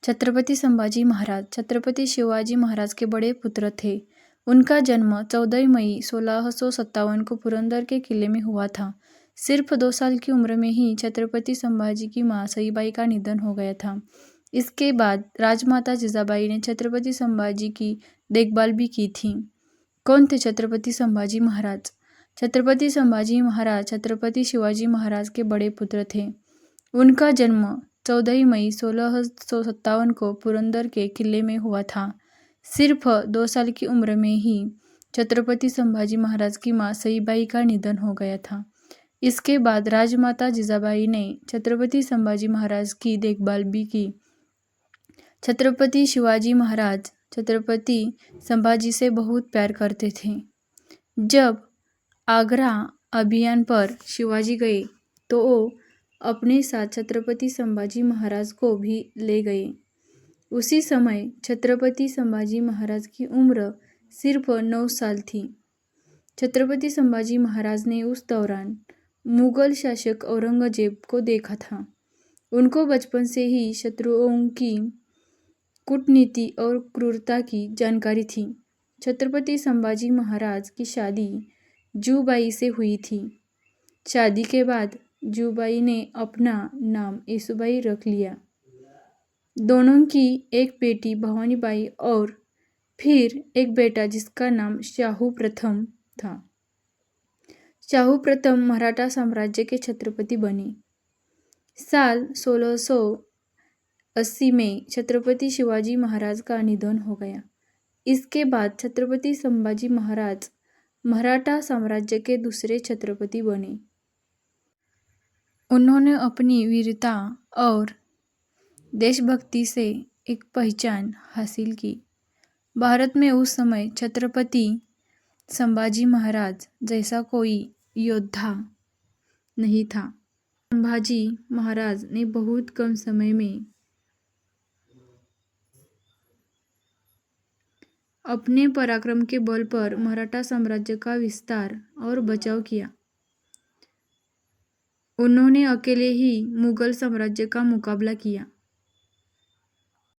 छत्रपति संभाजी महाराज छत्रपति शिवाजी महाराज के बड़े पुत्र थे। उनका जन्म 14 मई 1657 को पुरंदर के किले में हुआ था। सिर्फ 2 साल की उम्र में ही छत्रपति संभाजी की मां सईबाई का निधन हो गया था। इसके बाद राजमाता जिजाबाई ने छत्रपति संभाजी की देखभाल भी की थी। कौन थे छत्रपति संभाजी महाराज? छत्रपति संभाजी महाराज छत्रपति शिवाजी महाराज के बड़े पुत्र थे। उनका जन्म 14 मई 1657 को पुरंदर के किले में हुआ था। सिर्फ 2 साल की उम्र में ही छत्रपति संभाजी महाराज की मां सईबाई का निधन हो गया था। इसके बाद राजमाता जिजाबाई ने छत्रपति संभाजी महाराज की देखभाल भी की। छत्रपति शिवाजी महाराज छत्रपति संभाजी से बहुत प्यार करते थे। जब आगरा अभियान पर शिवाजी गए तो वो अपने साथ छत्रपति संभाजी महाराज को भी ले गए। उसी समय छत्रपति संभाजी महाराज की उम्र सिर्फ 9 साल थी। छत्रपति संभाजी महाराज ने उस दौरान मुगल शासक औरंगजेब को देखा था। उनको बचपन से ही शत्रुओं की कूटनीति और क्रूरता की जानकारी थी। छत्रपति संभाजी महाराज की शादी जूबाई से हुई थी। शादी के बाद जूबाई ने अपना नाम येसुबाई रख लिया। दोनों की एक बेटी भवानीबाई और फिर एक बेटा जिसका नाम शाहू प्रथम था। शाहू प्रथम मराठा साम्राज्य के छत्रपति बने। साल 1680 में छत्रपति शिवाजी महाराज का निधन हो गया। इसके बाद छत्रपति संभाजी महाराज मराठा साम्राज्य के दूसरे छत्रपति बने। उन्होंने अपनी वीरता और देशभक्ति से एक पहचान हासिल की। भारत में उस समय छत्रपति संभाजी महाराज जैसा कोई योद्धा नहीं था। संभाजी महाराज ने बहुत कम समय में अपने पराक्रम के बल पर मराठा साम्राज्य का विस्तार और बचाव किया। उन्होंने अकेले ही मुगल साम्राज्य का मुकाबला किया।